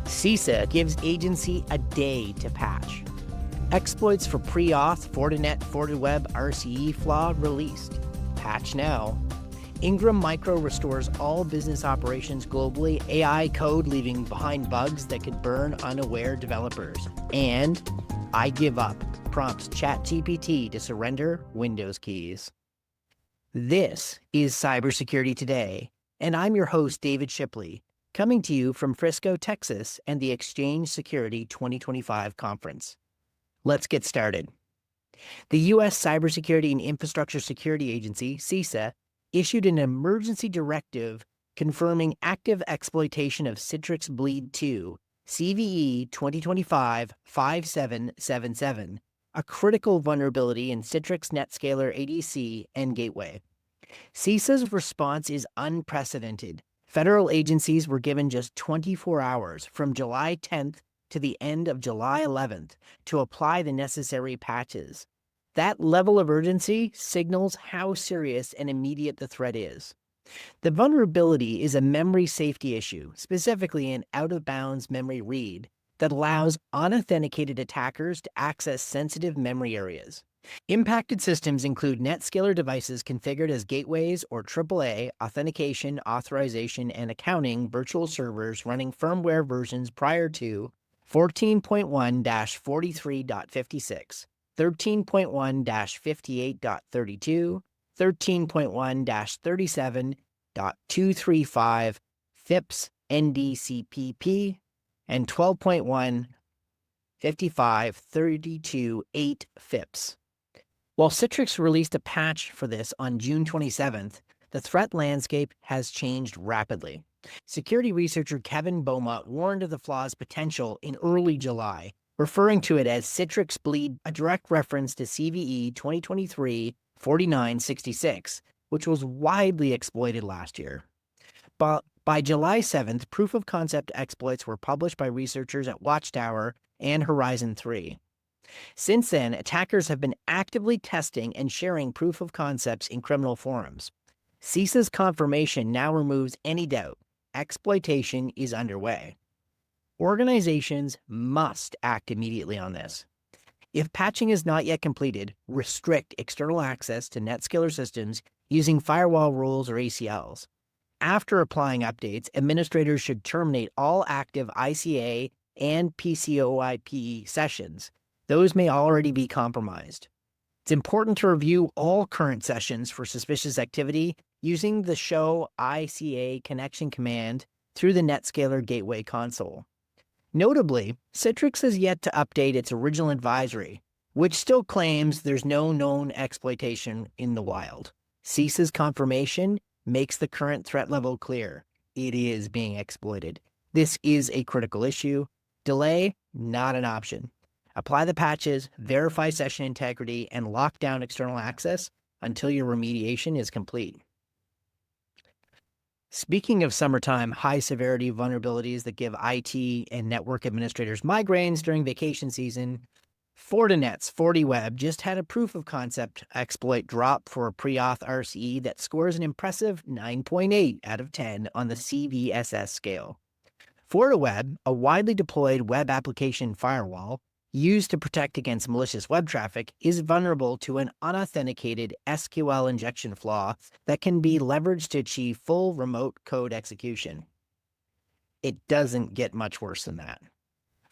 CISA gives agency a day to patch. Exploits for pre-auth, Fortinet, FortiWeb, RCE Flaw released. Patch now. Ingram Micro restores all business operations globally, AI code leaving behind bugs that could burn unaware developers. And I give up prompts ChatGPT to surrender Windows keys. This is Cybersecurity Today, and I'm your host, David Shipley, coming to you from Frisco, Texas, and the Exchange Security 2025 conference. Let's get started. The U.S. Cybersecurity and Infrastructure Security Agency, CISA, issued an emergency directive confirming active exploitation of Citrix Bleed 2, CVE 2025-5777, a critical vulnerability in Citrix NetScaler ADC and gateway. CISA's response is unprecedented. Federal agencies were given just 24 hours from July 10th to the end of July 11th to apply the necessary patches. That level of urgency signals how serious and immediate the threat is. The vulnerability is a memory safety issue, specifically an out-of-bounds memory read that allows unauthenticated attackers to access sensitive memory areas. Impacted systems include NetScaler devices configured as gateways or AAA authentication, authorization, and accounting virtual servers running firmware versions prior to 14.1-43.56, 13.1-58.32, 13.1-37.235, FIPS NDCPP, and 12.1-55.32.8 FIPS. While Citrix released a patch for this on June 27th, the threat landscape has changed rapidly. Security researcher Kevin Beaumont warned of the flaw's potential in early July, referring to it as Citrix Bleed, a direct reference to CVE 2023-4966, which was widely exploited last year. But by July 7th, proof-of-concept exploits were published by researchers at Watchtower and Horizon 3. Since then, attackers have been actively testing and sharing proof of concepts in criminal forums. CISA's confirmation now removes any doubt. Exploitation is underway. Organizations must act immediately on this. If patching is not yet completed, restrict external access to NetScaler systems using firewall rules or ACLs. After applying updates, administrators should terminate all active ICA and PCOIP sessions. Those may already be compromised. It's important to review all current sessions for suspicious activity using the show ICA connection command through the NetScaler Gateway console. Notably, Citrix has yet to update its original advisory, which still claims there's no known exploitation in the wild. CISA's confirmation makes the current threat level clear. It is being exploited. This is a critical issue. Delay, not an option. Apply the patches, verify session integrity, and lock down external access until your remediation is complete. Speaking of summertime high-severity vulnerabilities that give IT and network administrators migraines during vacation season, Fortinet's FortiWeb just had a proof-of-concept exploit drop for a pre-auth RCE that scores an impressive 9.8 out of 10 on the CVSS scale. FortiWeb, a widely deployed web application firewall, used to protect against malicious web traffic, is vulnerable to an unauthenticated SQL injection flaw that can be leveraged to achieve full remote code execution. It doesn't get much worse than that.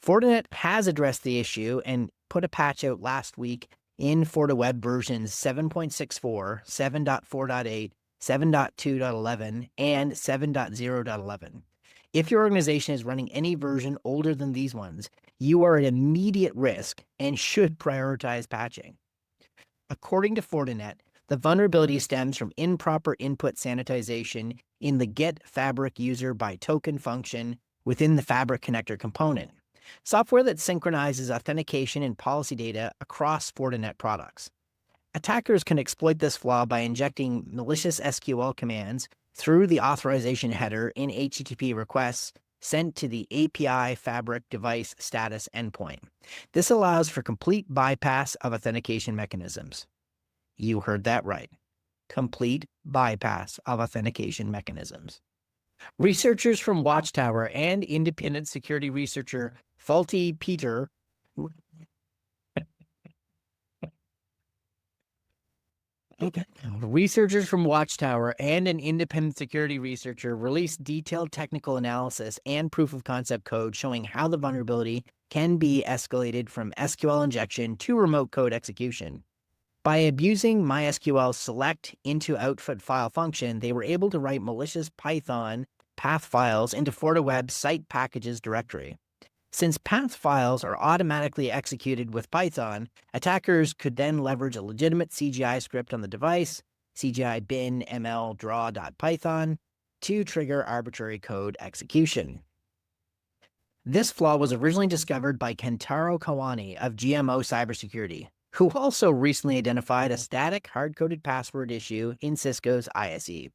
Fortinet has addressed the issue and put a patch out last week in FortiWeb versions 7.64, 7.4.8, 7.2.11, and 7.0.11. If your organization is running any version older than these ones, you are at immediate risk and should prioritize patching. According to Fortinet, the vulnerability stems from improper input sanitization in the get fabric user by token function within the fabric connector component, software that synchronizes authentication and policy data across Fortinet products. Attackers can exploit this flaw by injecting malicious SQL commands through the authorization header in HTTP requests sent to the API Fabric device status endpoint. This allows for complete bypass of authentication mechanisms. You heard that right. Complete bypass of authentication mechanisms. Researchers from Watchtower and independent security researcher Faulty Peter Okay. Researchers from Watchtower and an independent security researcher released detailed technical analysis and proof of concept code showing how the vulnerability can be escalated from SQL injection to remote code execution. By abusing MySQL's select into output file function, they were able to write malicious Python path files into FortiWeb site packages directory. Since path files are automatically executed with Python, attackers could then leverage a legitimate CGI script on the device, CGI bin ml draw.python, to trigger arbitrary code execution. This flaw was originally discovered by Kentaro Kawani of GMO Cybersecurity, who also recently identified a static hard-coded password issue in Cisco's ISE.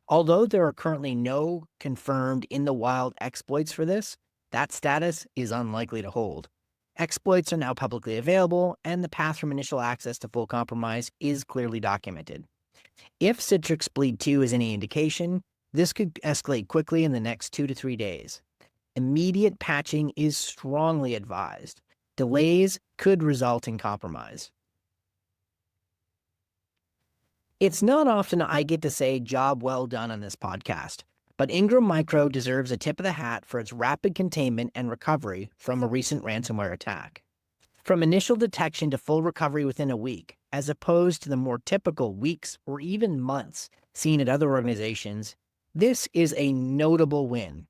Although there are currently no confirmed in-the-wild exploits for this, that status is unlikely to hold. Exploits are now publicly available, and the path from initial access to full compromise is clearly documented. If Citrix Bleed 2 is any indication, this could escalate quickly in the next 2 to 3 days. Immediate patching is strongly advised. Delays could result in compromise. It's not often I get to say job well done on this podcast, but Ingram Micro deserves a tip of the hat for its rapid containment and recovery from a recent ransomware attack. From initial detection to full recovery within a week, as opposed to the more typical weeks or even months seen at other organizations, this is a notable win.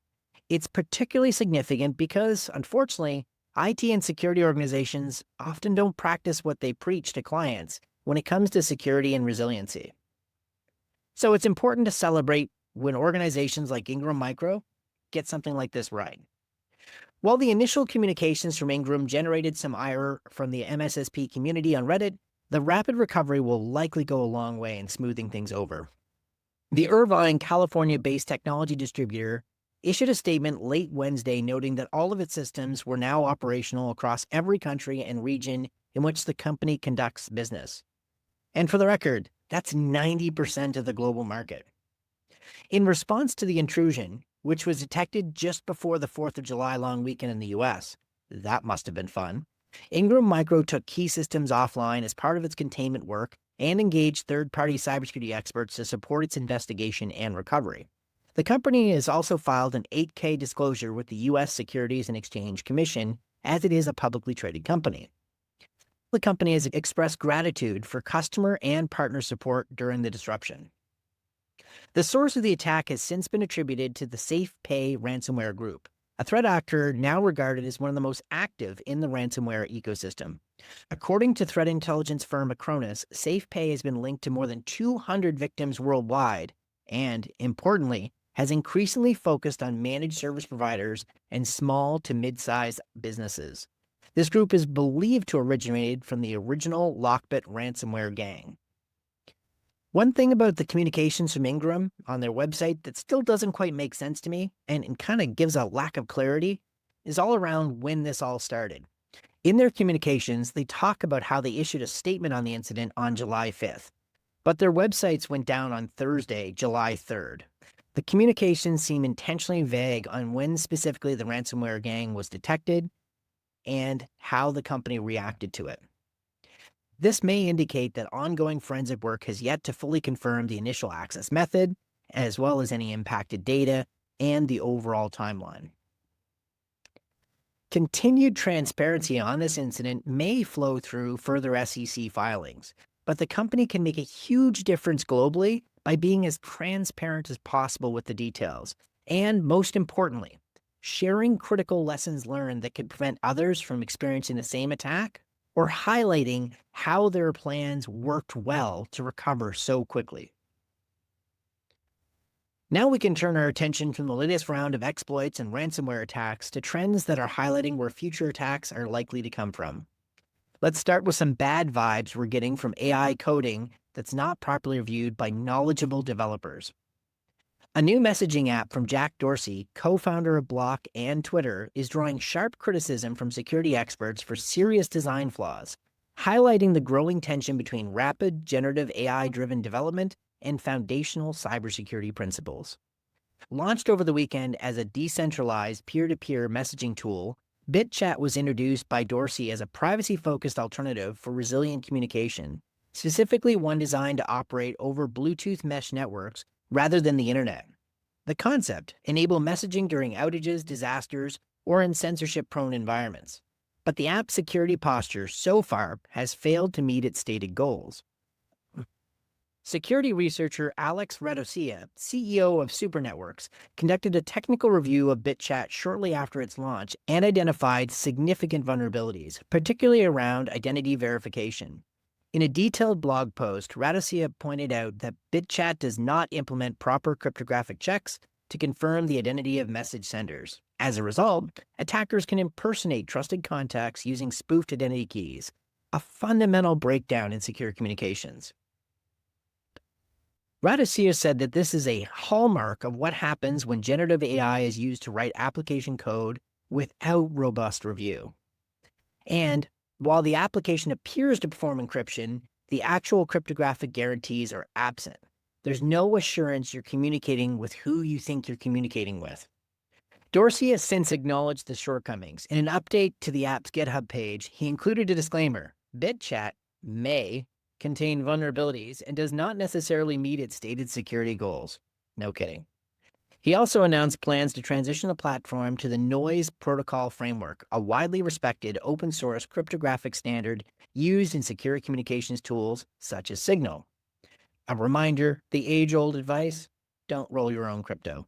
It's particularly significant because, unfortunately, IT and security organizations often don't practice what they preach to clients when it comes to security and resiliency. So it's important to celebrate when organizations like Ingram Micro get something like this right. While the initial communications from Ingram generated some ire from the MSSP community on Reddit, the rapid recovery will likely go a long way in smoothing things over. The Irvine, California-based technology distributor issued a statement late Wednesday noting that all of its systems were now operational across every country and region in which the company conducts business. And for the record, that's 90% of the global market. In response to the intrusion, which was detected just before the 4th of July long weekend in the US, that must have been fun, Ingram Micro took key systems offline as part of its containment work and engaged third-party cybersecurity experts to support its investigation and recovery. The company has also filed an 8K disclosure with the U.S. Securities and Exchange Commission, as it is a publicly traded company. The company has expressed gratitude for customer and partner support during the disruption. The source of the attack has since been attributed to the SafePay ransomware group, a threat actor now regarded as one of the most active in the ransomware ecosystem. According to threat intelligence firm Acronis, SafePay has been linked to more than 200 victims worldwide and, importantly, has increasingly focused on managed service providers and small to mid-sized businesses. This group is believed to have originated from the original Lockbit ransomware gang. One thing about the communications from Ingram on their website that still doesn't quite make sense to me and kind of gives a lack of clarity is all around when this all started. In their communications, they talk about how they issued a statement on the incident on July 5th, but their websites went down on Thursday, July 3rd. The communications seem intentionally vague on when specifically the ransomware gang was detected and how the company reacted to it. This may indicate that ongoing forensic work has yet to fully confirm the initial access method, as well as any impacted data and the overall timeline. Continued transparency on this incident may flow through further SEC filings, but the company can make a huge difference globally by being as transparent as possible with the details, and most importantly, sharing critical lessons learned that could prevent others from experiencing the same attack, or highlighting how their plans worked well to recover so quickly. Now we can turn our attention from the latest round of exploits and ransomware attacks to trends that are highlighting where future attacks are likely to come from. Let's start with some bad vibes we're getting from AI coding that's not properly reviewed by knowledgeable developers. A new messaging app from Jack Dorsey, co-founder of Block and Twitter, is drawing sharp criticism from security experts for serious design flaws, highlighting the growing tension between rapid generative AI-driven development and foundational cybersecurity principles. Launched over the weekend as a decentralized peer-to-peer messaging tool, BitChat was introduced by Dorsey as a privacy-focused alternative for resilient communication, specifically one designed to operate over Bluetooth mesh networks rather than the internet. The concept enabled messaging during outages, disasters, or in censorship-prone environments. But the app's security posture so far has failed to meet its stated goals. Security researcher Alex Radosia, CEO of Supernetworks, conducted a technical review of BitChat shortly after its launch and identified significant vulnerabilities, particularly around identity verification. In a detailed blog post, Radosia pointed out that BitChat does not implement proper cryptographic checks to confirm the identity of message senders. As a result, attackers can impersonate trusted contacts using spoofed identity keys, a fundamental breakdown in secure communications. Radosia said that this is a hallmark of what happens when generative AI is used to write application code without robust review. And while the application appears to perform encryption, the actual cryptographic guarantees are absent. There's no assurance you're communicating with who you think you're communicating with. Dorsey has since acknowledged the shortcomings. In an update to the app's GitHub page, he included a disclaimer: BitChat may contain vulnerabilities and does not necessarily meet its stated security goals. No kidding. He also announced plans to transition the platform to the Noise Protocol framework, a widely respected open-source cryptographic standard used in secure communications tools such as Signal. A reminder, the age-old advice: don't roll your own crypto.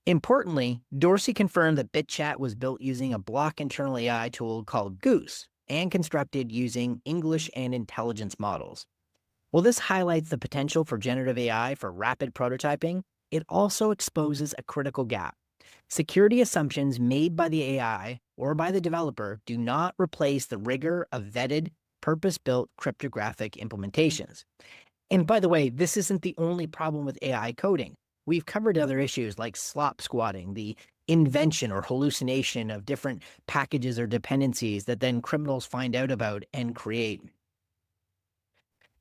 Importantly, Dorsey confirmed that BitChat was built using a block internal AI tool called Goose and constructed using English and intelligence models. While this highlights the potential for generative AI for rapid prototyping, it also exposes a critical gap. Security assumptions made by the AI or by the developer do not replace the rigor of vetted, purpose-built cryptographic implementations. And by the way, this isn't the only problem with AI coding. We've covered other issues like slop squatting, the invention or hallucination of different packages or dependencies that then criminals find out about and create.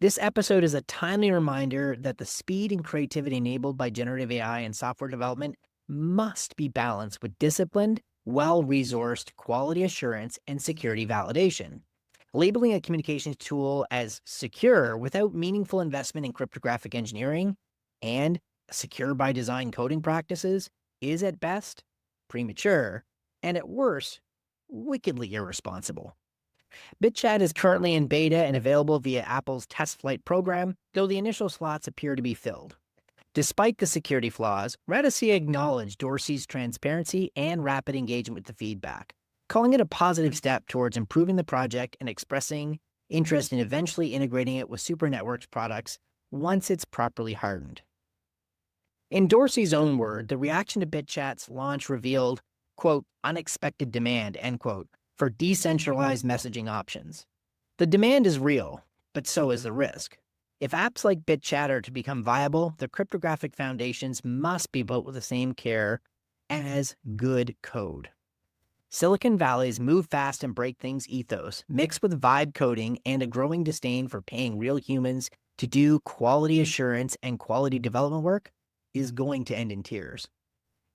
This episode is a timely reminder that the speed and creativity enabled by generative AI and software development must be balanced with disciplined, well-resourced quality assurance and security validation. Labeling a communications tool as secure without meaningful investment in cryptographic engineering and secure by design coding practices is at best premature and at worst wickedly irresponsible. BitChat is currently in beta and available via Apple's test flight program, though the initial slots appear to be filled. Despite the security flaws, Radosia acknowledged Dorsey's transparency and rapid engagement with the feedback, calling it a positive step towards improving the project and expressing interest in eventually integrating it with Supernetworks products once it's properly hardened. In Dorsey's own word, the reaction to BitChat's launch revealed, quote, unexpected demand, end quote, for decentralized messaging options. The demand is real, but so is the risk. If apps like BitChat are to become viable, the cryptographic foundations must be built with the same care as good code. Silicon Valley's move fast and break things ethos, mixed with vibe coding and a growing disdain for paying real humans to do quality assurance and quality development work, is going to end in tears.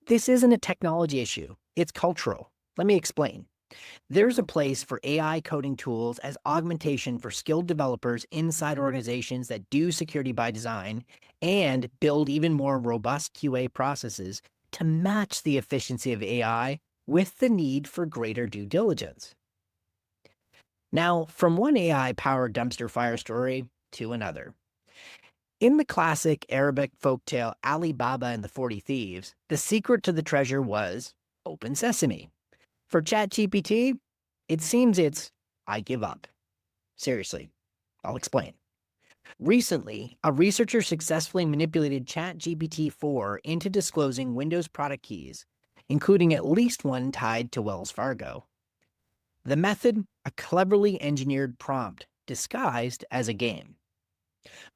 This isn't a technology issue, it's cultural. Let me explain. There's a place for AI coding tools as augmentation for skilled developers inside organizations that do security by design and build even more robust QA processes to match the efficiency of AI with the need for greater due diligence. Now, from one AI-powered dumpster fire story to another. In the classic Arabic folktale Ali Baba and the 40 Thieves, the secret to the treasure was open sesame. For ChatGPT, it seems it's I give up. Seriously, I'll explain. Recently, a researcher successfully manipulated ChatGPT-4 into disclosing Windows product keys, including at least one tied to Wells Fargo. The method, a cleverly engineered prompt disguised as a game.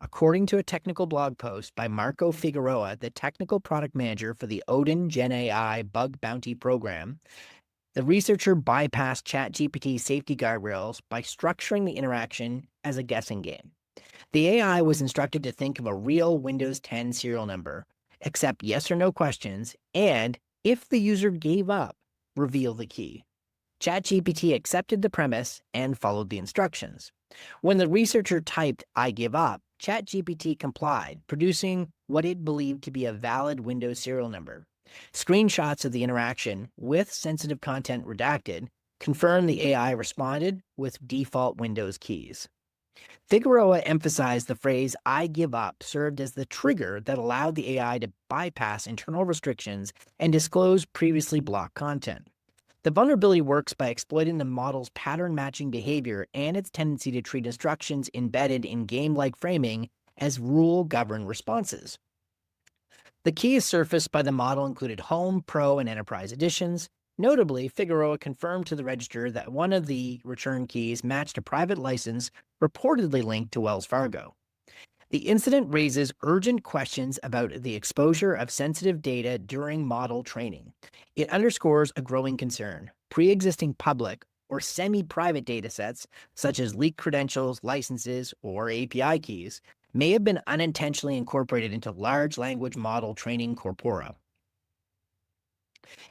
According to a technical blog post by Marco Figueroa, the technical product manager for the Odin Gen AI bug bounty program, the researcher bypassed ChatGPT's safety guardrails by structuring the interaction as a guessing game. The AI was instructed to think of a real Windows 10 serial number accept yes or no questions, and if the user gave up, reveal the key. ChatGPT accepted the premise and followed the instructions. When the researcher typed, "I give up," ChatGPT complied, producing what it believed to be a valid Windows serial number. Screenshots of the interaction, with sensitive content redacted, confirm the AI responded with default Windows keys. Figueroa emphasized the phrase, "I give up," served as the trigger that allowed the AI to bypass internal restrictions and disclose previously blocked content. The vulnerability works by exploiting the model's pattern-matching behavior and its tendency to treat instructions embedded in game-like framing as rule-governed responses. The keys surfaced by the model included Home, Pro, and Enterprise editions. Notably, Figueroa confirmed to the register that one of the return keys matched a private license reportedly linked to Wells Fargo. The incident raises urgent questions about the exposure of sensitive data during model training. It underscores a growing concern. Pre-existing public or semi-private datasets, such as leaked credentials, licenses, or API keys, may have been unintentionally incorporated into large language model training corpora.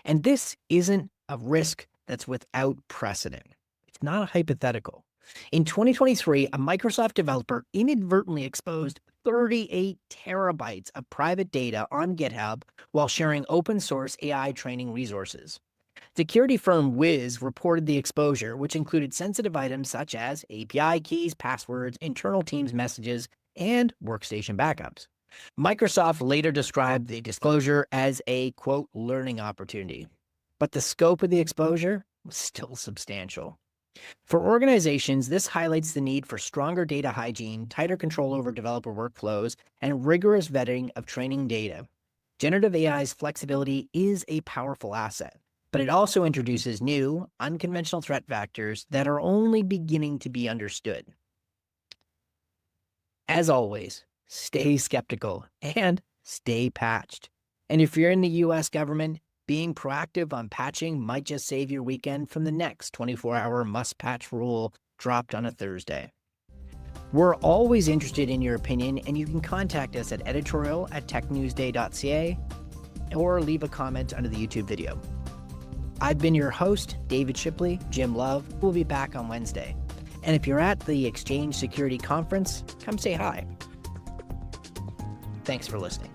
And this isn't a risk that's without precedent. It's not a hypothetical. In 2023, a Microsoft developer inadvertently exposed 38 terabytes of private data on GitHub while sharing open source AI training resources. Security firm Wiz reported the exposure, which included sensitive items such as API keys, passwords, internal Teams messages, and workstation backups. Microsoft later described the disclosure as a, quote, learning opportunity. But the scope of the exposure was still substantial. For organizations, this highlights the need for stronger data hygiene, tighter control over developer workflows, and rigorous vetting of training data. Generative AI's flexibility is a powerful asset, but it also introduces new, unconventional threat vectors that are only beginning to be understood. As always, stay skeptical and stay patched. And if you're in the US government, being proactive on patching might just save your weekend from the next 24-hour must-patch rule dropped on a Thursday. We're always interested in your opinion, and you can contact us at editorial@technewsday.ca or leave a comment under the YouTube video. I've been your host, David Shipley. Jim Love will be back on Wednesday. And if you're at the Exchange Security Conference, come say hi. Thanks for listening.